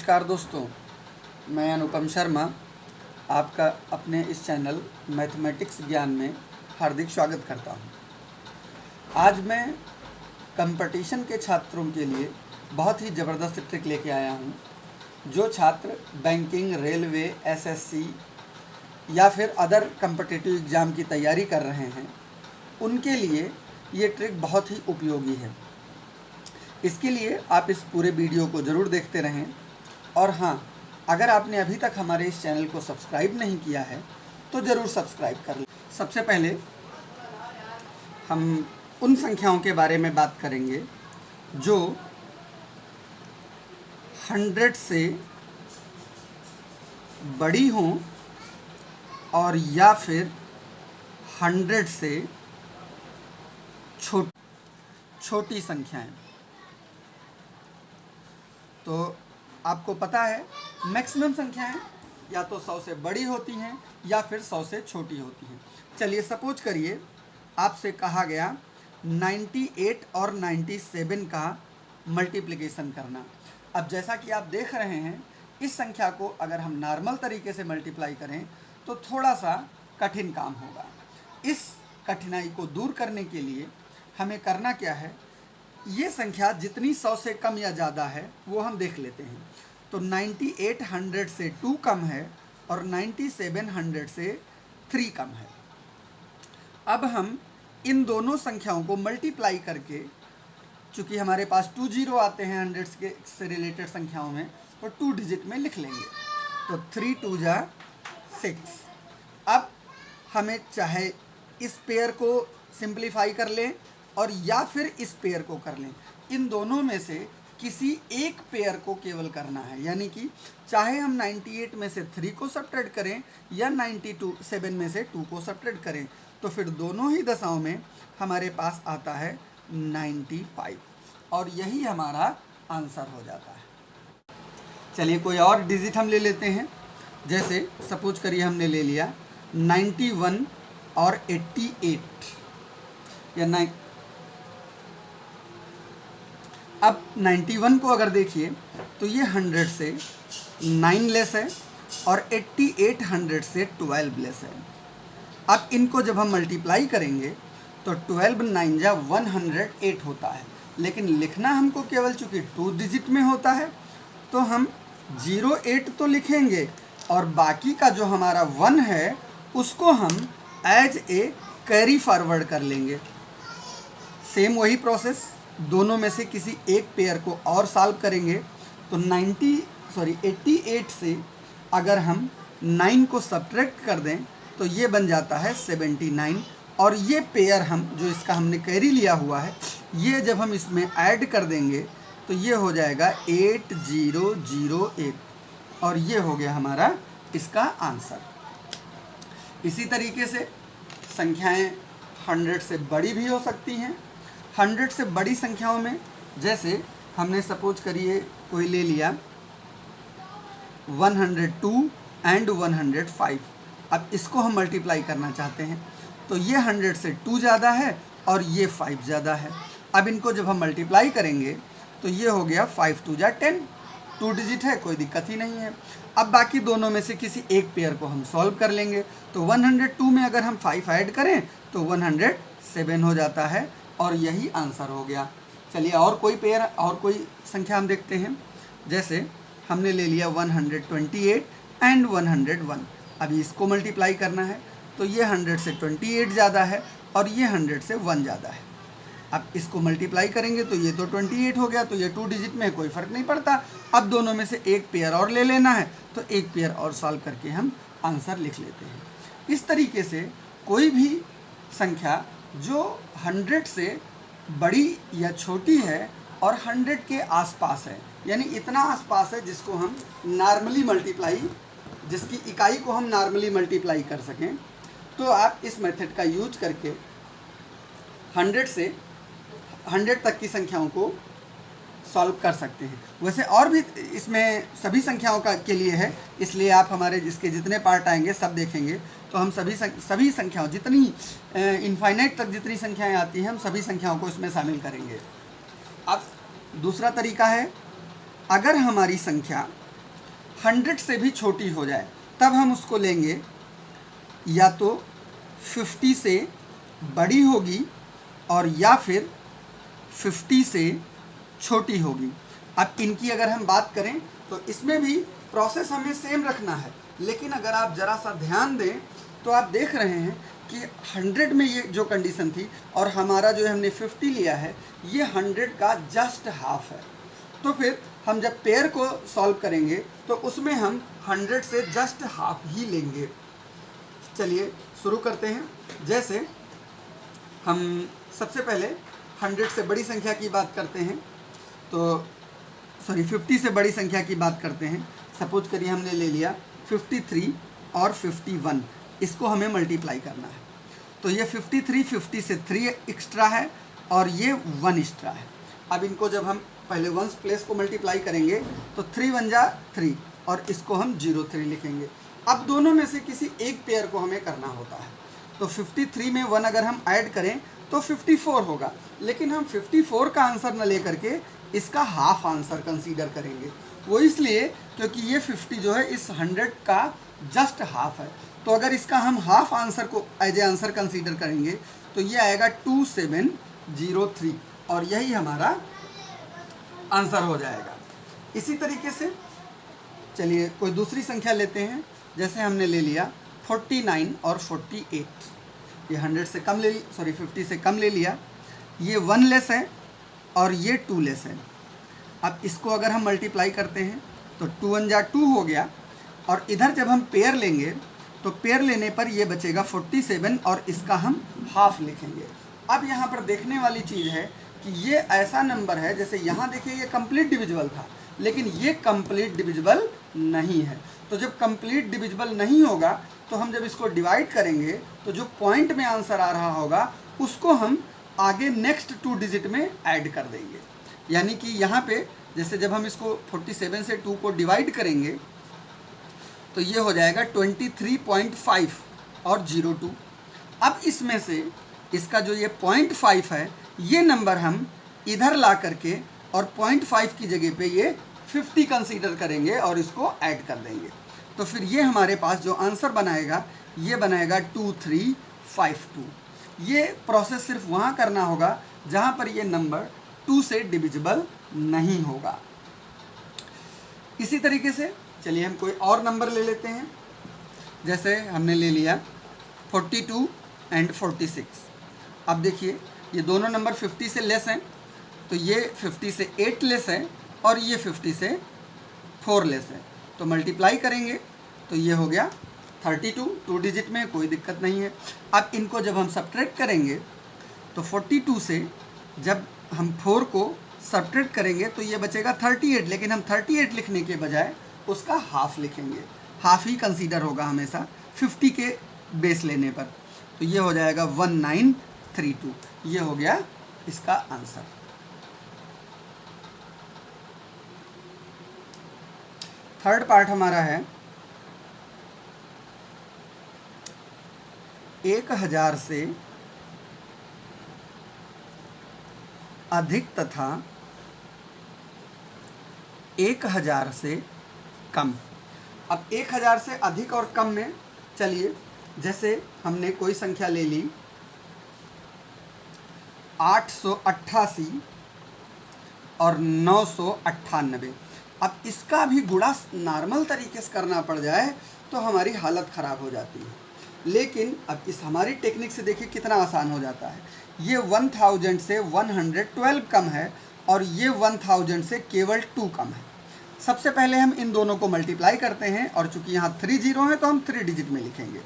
नमस्कार दोस्तों, मैं अनुपम शर्मा आपका अपने इस चैनल मैथमेटिक्स ज्ञान में हार्दिक स्वागत करता हूं। आज मैं कंपटीशन के छात्रों के लिए बहुत ही ज़बरदस्त ट्रिक लेके आया हूं। जो छात्र बैंकिंग, रेलवे, एसएससी या फिर अदर कम्पिटिटिव एग्ज़ाम की तैयारी कर रहे हैं, उनके लिए ये ट्रिक बहुत ही उपयोगी है। इसके लिए आप इस पूरे वीडियो को ज़रूर देखते रहें। और हाँ, अगर आपने अभी तक हमारे इस चैनल को सब्सक्राइब नहीं किया है तो ज़रूर सब्सक्राइब कर लें। सबसे पहले हम उन संख्याओं के बारे में बात करेंगे जो 100 से बड़ी हों और या फिर 100 से छोटी संख्याएं। तो आपको पता है मैक्सिमम संख्याएं या तो 100 से बड़ी होती हैं या फिर 100 से छोटी होती हैं। चलिए सपोज करिए आपसे कहा गया 98 और 97 का मल्टीप्लिकेशन करना। अब जैसा कि आप देख रहे हैं, इस संख्या को अगर हम नॉर्मल तरीके से मल्टीप्लाई करें तो थोड़ा सा कठिन काम होगा। इस कठिनाई को दूर करने के लिए हमें करना क्या है, ये संख्या जितनी 100 से कम या ज़्यादा है वो हम देख लेते हैं। तो 98 100 से 2 कम है और 97 100 से 3 कम है। अब हम इन दोनों संख्याओं को मल्टीप्लाई करके, चूँकि हमारे पास 2 जीरो आते हैं 100 से रिलेटेड संख्याओं में, तो 2 डिजिट में लिख लेंगे। तो 3 2 जा 6। अब हमें चाहे इस पेयर को सिंप्लीफाई कर लें और या फिर इस पेयर को कर लें, इन दोनों में से किसी एक पेयर को केवल करना है। यानी कि चाहे हम 98 में से 3 को सब्ट्रैक्ट करें या 97 में से 2 को सब्ट्रैक्ट करें, तो फिर दोनों ही दशाओं में हमारे पास आता है 95 और यही हमारा आंसर हो जाता है। चलिए कोई और डिजिट हम ले लेते हैं। जैसे सपोज करिए हमने ले लिया 91 और 88 या 9। अब 91 को अगर देखिए तो ये 100 से 9 लेस है और 88 100 से 12 लेस है। अब इनको जब हम मल्टीप्लाई करेंगे तो 12 9 जा 108 होता है, लेकिन लिखना हमको केवल चूँकि 2 डिजिट में होता है तो हम 08 तो लिखेंगे और बाकी का जो हमारा 1 है उसको हम एज ए कैरी फॉरवर्ड कर लेंगे। सेम वही प्रोसेस, दोनों में से किसी एक पेयर को और सॉल्व करेंगे। तो 88 से अगर हम 9 को सब्ट्रैक्ट कर दें तो ये बन जाता है 79 और ये पेयर हम जो इसका हमने कैरी लिया हुआ है, ये जब हम इसमें ऐड कर देंगे तो ये हो जाएगा 8008 और ये हो गया हमारा इसका आंसर। इसी तरीके से संख्याएं 100 से बड़ी भी हो सकती हैं। 100 से बड़ी संख्याओं में जैसे हमने सपोज करिए कोई ले लिया 102 एंड 105। अब इसको हम मल्टीप्लाई करना चाहते हैं तो ये 100 से 2 ज़्यादा है और ये 5 ज़्यादा है। अब इनको जब हम मल्टीप्लाई करेंगे तो ये हो गया 5 2 जा 10, 2 डिजिट है, कोई दिक्कत ही नहीं है। अब बाकी दोनों में से किसी एक पेयर को हम सॉल्व कर लेंगे। तो 102 में अगर हम 5 ऐड करें तो 107 हो जाता है और यही आंसर हो गया। चलिए और कोई पेयर और कोई संख्या हम देखते हैं। जैसे हमने ले लिया 128 एंड 101। अभी इसको मल्टीप्लाई करना है तो ये 100 से 28 ज़्यादा है और ये 100 से 1 ज़्यादा है। अब इसको मल्टीप्लाई करेंगे तो ये तो 28 हो गया, तो ये 2 डिजिट में कोई फ़र्क नहीं पड़ता। अब दोनों में से एक पेयर और ले लेना है तो एक पेयर और सॉल्व करके हम आंसर लिख लेते हैं। इस तरीके से कोई भी संख्या जो 100 से बड़ी या छोटी है और 100 के आसपास है, यानी इतना आसपास है जिसको हम नॉर्मली मल्टीप्लाई, जिसकी इकाई को हम नॉर्मली मल्टीप्लाई कर सकें, तो आप इस मेथड का यूज करके 100 से 100 तक की संख्याओं को सॉल्व कर सकते हैं। वैसे और भी इसमें सभी संख्याओं का के लिए है, इसलिए आप हमारे इसके जितने पार्ट आएंगे सब देखेंगे तो हम सभी संख्याओं, जितनी इनफाइनाइट तक जितनी संख्याएं आती हैं, हम सभी संख्याओं को इसमें शामिल करेंगे। अब दूसरा तरीका है, अगर हमारी संख्या 100 से भी छोटी हो जाए तब हम उसको लेंगे, या तो 50 से बड़ी होगी और या फिर 50 से छोटी होगी। अब इनकी अगर हम बात करें तो इसमें भी प्रोसेस हमें सेम रखना है, लेकिन अगर आप ज़रा सा ध्यान दें तो आप देख रहे हैं कि 100 में ये जो कंडीशन थी और हमारा जो हमने 50 लिया है, ये 100 का जस्ट हाफ है। तो फिर हम जब पेयर को सॉल्व करेंगे तो उसमें हम 100 से जस्ट हाफ ही लेंगे। चलिए शुरू करते हैं। जैसे हम सबसे पहले 100 से बड़ी संख्या की बात करते हैं, तो 50 से बड़ी संख्या की बात करते हैं। सपोज करिए हमने ले लिया 53 और 51, इसको हमें मल्टीप्लाई करना है। तो ये 53 50 से 3 एक्स्ट्रा है और ये 1 एक्स्ट्रा है। अब इनको जब हम पहले वंस प्लेस को मल्टीप्लाई करेंगे तो 3 1 जा 3 और इसको हम 03 लिखेंगे। अब दोनों में से किसी एक पेयर को हमें करना होता है। तो 53 में 1 अगर हम ऐड करें तो 54 होगा, लेकिन हम 54 का आंसर न लेकर के इसका हाफ आंसर कंसीडर करेंगे। वो इसलिए क्योंकि ये 50 जो है इस 100 का जस्ट हाफ है। तो अगर इसका हम हाफ आंसर को एज ए आंसर कंसीडर करेंगे तो ये आएगा 2703 और यही हमारा आंसर हो जाएगा। इसी तरीके से चलिए कोई दूसरी संख्या लेते हैं। जैसे हमने ले लिया 49 और 48, ये 100 से कम 50 से कम ले लिया। ये 1 लेस है और ये 2 लेस है। अब इसको अगर हम मल्टीप्लाई करते हैं तो 2 1 जा 2 हो गया, और इधर जब हम पेयर लेंगे तो पेयर लेने पर ये बचेगा 47 और इसका हम हाफ लिखेंगे। अब यहाँ पर देखने वाली चीज़ है कि ये ऐसा नंबर है, जैसे यहाँ देखिए ये कंप्लीट डिविजिबल था, लेकिन ये कंप्लीट डिविजिबल नहीं है। तो जब कंप्लीट डिविजिबल नहीं होगा तो हम जब इसको डिवाइड करेंगे तो जो पॉइंट में आंसर आ रहा होगा उसको हम आगे नेक्स्ट 2 डिजिट में ऐड कर देंगे। यानी कि यहाँ पे जैसे जब हम इसको 47 से 2 को डिवाइड करेंगे तो ये हो जाएगा 23.5 और 02। अब इसमें से इसका जो ये 0.5 है, ये नंबर हम इधर ला करके और 0.5 की जगह पे ये 50 कंसीडर करेंगे और इसको ऐड कर देंगे। तो फिर ये हमारे पास जो आंसर बनाएगा ये बनाएगा 2352। ये प्रोसेस सिर्फ वहाँ करना होगा जहाँ पर ये नंबर 2 से डिविजिबल नहीं होगा। इसी तरीके से चलिए हम कोई और नंबर ले लेते हैं। जैसे हमने ले लिया 42 एंड 46। अब देखिए ये दोनों नंबर 50 से लेस हैं, तो ये 50 से 8 लेस है और ये 50 से 4 लेस है। तो मल्टीप्लाई करेंगे तो ये हो गया 32, 2 डिजिट में कोई दिक्कत नहीं है। अब इनको जब हम सब्ट्रैक्ट करेंगे तो 42 से जब हम 4 को सब्ट्रैक्ट करेंगे तो ये बचेगा 38, लेकिन हम 38 लिखने के बजाय उसका हाफ लिखेंगे। हाफ ही कंसीडर होगा हमेशा 50 के बेस लेने पर। तो ये हो जाएगा 1932। ये हो गया इसका आंसर। थर्ड पार्ट हमारा है 1000 से अधिक तथा 1000 से कम। अब 1000 से अधिक और कम में चलिए जैसे हमने कोई संख्या ले ली 888 और 998। अब इसका भी गुणा नॉर्मल तरीके से करना पड़ जाए तो हमारी हालत ख़राब हो जाती है, लेकिन अब इस हमारी टेक्निक से देखिए कितना आसान हो जाता है। ये 1000 से 112 कम है और ये 1000 से केवल 2 कम है। सबसे पहले हम इन दोनों को मल्टीप्लाई करते हैं और चूंकि यहाँ 3 जीरो है तो हम 3 डिजिट में लिखेंगे।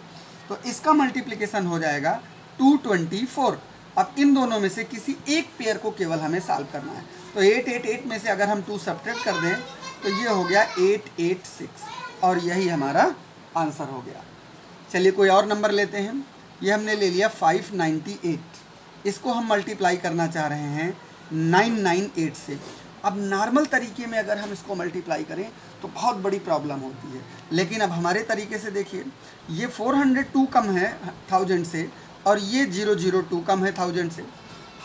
तो इसका मल्टीप्लिकेशन हो जाएगा 224। अब इन दोनों में से किसी एक पेयर को केवल हमें सॉल्व करना है। तो 888 में से अगर हम 2 सब्ट्रैक्ट कर दें तो ये हो गया 886 और यही हमारा आंसर हो गया। चलिए कोई और नंबर लेते हैं। ये हमने ले लिया 598। इसको हम मल्टीप्लाई करना चाह रहे हैं 998 से। अब नॉर्मल तरीके में अगर हम इसको मल्टीप्लाई करें तो बहुत बड़ी प्रॉब्लम होती है, लेकिन अब हमारे तरीके से देखिए ये 402 कम है 1000 से और ये 002 कम है 1000 से।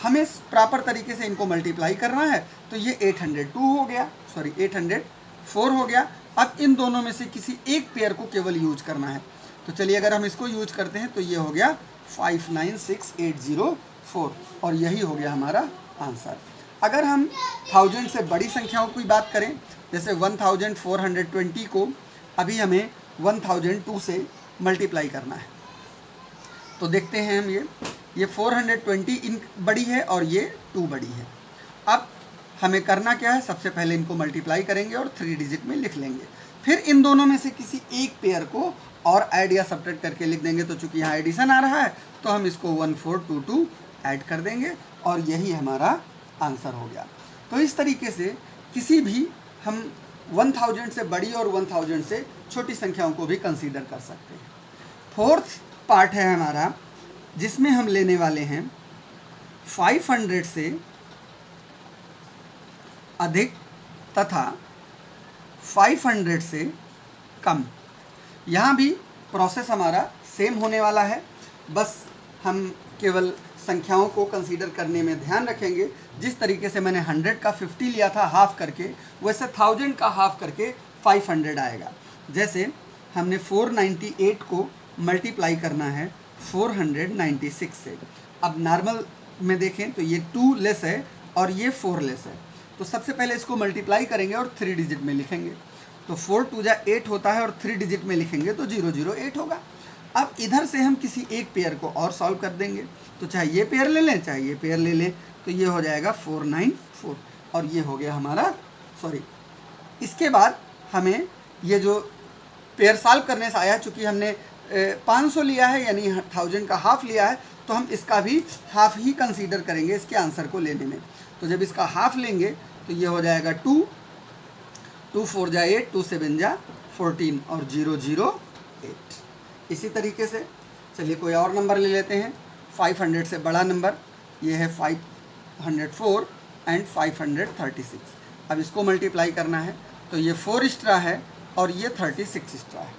हमें प्रॉपर तरीके से इनको मल्टीप्लाई करना है तो ये 802 हो गया, 804 हो गया अब इन दोनों में से किसी एक पेयर को केवल यूज करना है। तो चलिए अगर हम इसको यूज करते हैं तो ये हो गया 596804 और यही हो गया हमारा आंसर। अगर हम 1000 से बड़ी संख्याओं की बात करें, जैसे 1420 को अभी हमें 1002 से मल्टीप्लाई करना है, तो देखते हैं हम ये 420 इन बड़ी है और ये 2 बड़ी है। अब हमें करना क्या है, सबसे पहले इनको मल्टीप्लाई करेंगे और 3 डिजिट में लिख लेंगे। फिर इन दोनों में से किसी एक पेयर को और ऐड या सब्ट्रैक्ट करके लिख देंगे। तो चूंकि यहाँ एडिशन आ रहा है तो हम इसको 1422 ऐड कर देंगे और यही हमारा आंसर हो गया। तो इस तरीके से किसी भी हम 1000 से बड़ी और 1000 से छोटी संख्याओं को भी कंसीडर कर सकते हैं। फोर्थ पार्ट है हमारा, जिसमें हम लेने वाले हैं 500 से अधिक तथा 500 से कम। यहाँ भी प्रोसेस हमारा सेम होने वाला है, बस हम केवल संख्याओं को कंसीडर करने में ध्यान रखेंगे। जिस तरीके से मैंने 100 का 50 लिया था हाफ करके, वैसे 1000 का हाफ करके 500 आएगा। जैसे हमने 498 को मल्टीप्लाई करना है 496 से। अब नॉर्मल में देखें तो ये 2 लेस है और ये 4 लेस है, तो सबसे पहले इसको मल्टीप्लाई करेंगे और 3 डिजिट में लिखेंगे। तो 4 2 जा 8 होता है और 3 डिजिट में लिखेंगे तो 008 होगा। अब इधर से हम किसी एक पेयर को और सॉल्व कर देंगे, तो चाहे ये पेयर ले लें चाहे ये पेयर ले लें, तो ये हो जाएगा 494 और ये हो गया हमारा इसके बाद हमें ये जो पेयर सॉल्व करने से आया, चूँकि हमने 500 लिया है यानी 1000 का हाफ लिया है, तो हम इसका भी हाफ ही कंसीडर करेंगे इसके आंसर को लेने में। तो जब इसका हाफ लेंगे तो ये हो जाएगा 2 4 जा 8 2 7 जा 14 और 008। इसी तरीके से चलिए कोई और नंबर ले लेते हैं। 500 से बड़ा नंबर ये है 504 एंड 536। अब इसको मल्टीप्लाई करना है, तो ये 4 एक्स्ट्रा है और ये 36 एक्स्ट्रा है।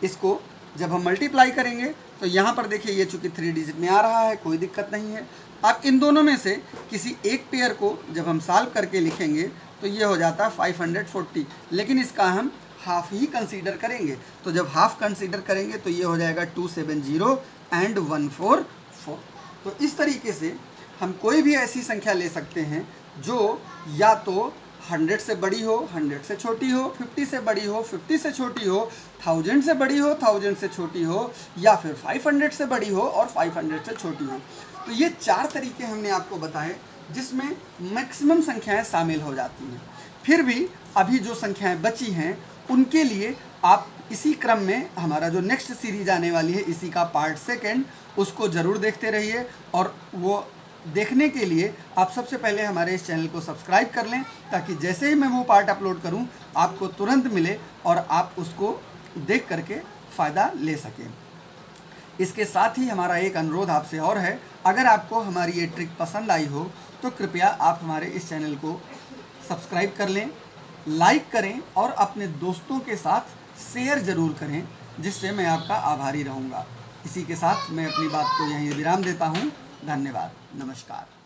इसको जब हम मल्टीप्लाई करेंगे तो यहाँ पर देखिए ये चूँकि 3 डिजिट में आ रहा है, कोई दिक्कत नहीं है। अब इन दोनों में से किसी एक पेयर को जब हम सॉल्व करके लिखेंगे तो ये हो जाता है 540, लेकिन इसका हम हाफ ही कंसीडर करेंगे। तो जब हाफ कंसीडर करेंगे तो ये हो जाएगा 270 एंड 144। तो इस तरीके से हम कोई भी ऐसी संख्या ले सकते हैं जो या तो 100 से बड़ी हो, 100 से छोटी हो, 50 से बड़ी हो, 50 से छोटी हो, 1000 से बड़ी हो, 1000 से छोटी हो, या फिर 500 से बड़ी हो और 500 से छोटी हो। तो ये 4 तरीके हमने आपको बताए जिसमें मैक्सिमम संख्याएं शामिल हो जाती हैं। फिर भी अभी जो संख्याएं बची हैं उनके लिए आप इसी क्रम में हमारा जो नेक्स्ट सीरीज आने वाली है इसी का पार्ट 2 उसको ज़रूर देखते रहिए। और वो देखने के लिए आप सबसे पहले हमारे इस चैनल को सब्सक्राइब कर लें, ताकि जैसे ही मैं वो पार्ट अपलोड करूं आपको तुरंत मिले और आप उसको देख करके फ़ायदा ले सकें। इसके साथ ही हमारा एक अनुरोध आपसे और है, अगर आपको हमारी ये ट्रिक पसंद आई हो तो कृपया आप हमारे इस चैनल को सब्सक्राइब कर लें, लाइक करें और अपने दोस्तों के साथ शेयर ज़रूर करें, जिससे मैं आपका आभारी रहूँगा। इसी के साथ मैं अपनी बात को यहीं विराम देता हूँ। धन्यवाद, नमस्कार।